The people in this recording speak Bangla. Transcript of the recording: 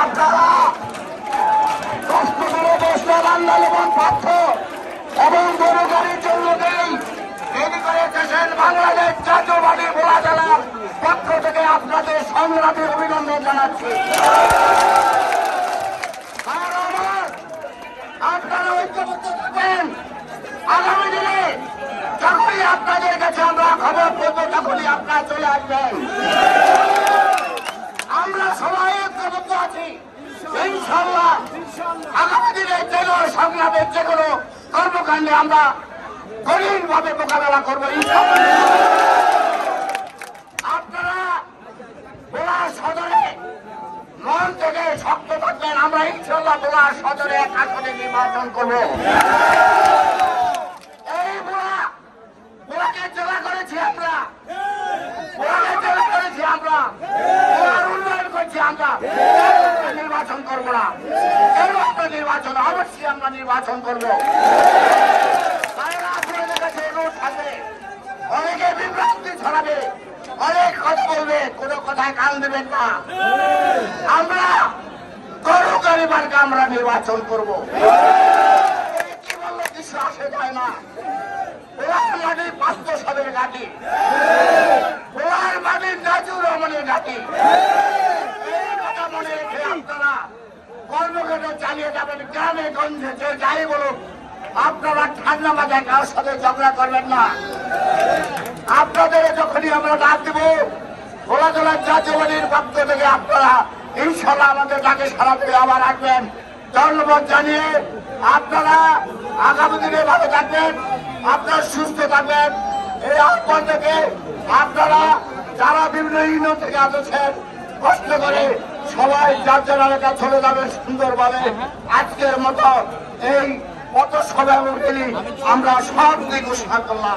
আপনারা কষ্ট করে বসলে রান্না লবণ পাত্র এবং গরু গাড়ির জন্য নেই তৈরি করে দেশের বাংলাদেশ জাতীয়বাদী ভোলা জেলার পক্ষ থেকে আপনাদের সংগ্রামী অভিনন্দন জানাচ্ছি। আপনারা ঐক্যবদ্ধ থাকবেন। আগামী দিনে যখনই আপনাদের কাছে আমরা খবর করবো তখনই আপনারা চলে আসবেন। আমরা সবাই ঐক্যবদ্ধ আছি। ইনশাআল্লাহ আগামী দিনে যে কোনো সংগ্রামের যে কোনো কর্মকাণ্ডে আমরা কঠিনভাবে মোকাবেলা করবো। আপনারা ভোলা সদরে মন থেকে শক্ত থাকবেন। আমরা ইনশাআল্লাহ ভোলা সদরে এক আসনে নির্বাচন করবো। এই ভোলাকে জেলা করেছি আমরা, ভোলাকে জেলা করেছি আমরা, ভোলার উন্নয়ন করছি আমরা। নির্বাচন করবো না, কেন একটা নির্বাচন অবশ্যই আমরা নির্বাচন করবো। আপনাদের কাছে অনুরোধ থাকবে, অনেকে বিভ্রান্তি ছড়াবে, অনেক কথা বলবে, কোনো কথায় কান দেবেন না। আমরা গরু গাড়িবারকে আমরা নির্বাচন করবো। কি বললে কিছু আসে যায় না। ভোলার মাটি পাঁচশ সবের ঘাটি, ভোলার মাটি নাজুর রহমানের ঘাটি। এই কথা মনে রেখে আপনারা কর্মকাণ্ড চালিয়ে যাবেন। গ্রামে গঞ্জে যে যাই বলুন, আপনারা ঠান্ডা মাথায় কারোর সাথে ঝগড়া করবেন না। আপনাদের যখনই আমরা ডাক দেব ভোলা জেলার জাতীয়বাদীর পক্ষ থেকে আপনারা ইনশাআল্লাহ আমাদের ডাকে সাড়া দিয়ে আবার আসবেন। ধন্যবাদ জানিয়ে আপনারা আগামী দিনে ভালো থাকবেন, আপনারা সুস্থ থাকবেন। এই আহ্বান থেকে আপনারা যারা বিভিন্ন ইউনিয়ন থেকে আসছেন কষ্ট করে সবাই যার যার এলাকা চলে যাবে সুন্দরভাবে। আজকের মতো এই পথ সভা আমরা সব দিকে ঘোষণা করলাম।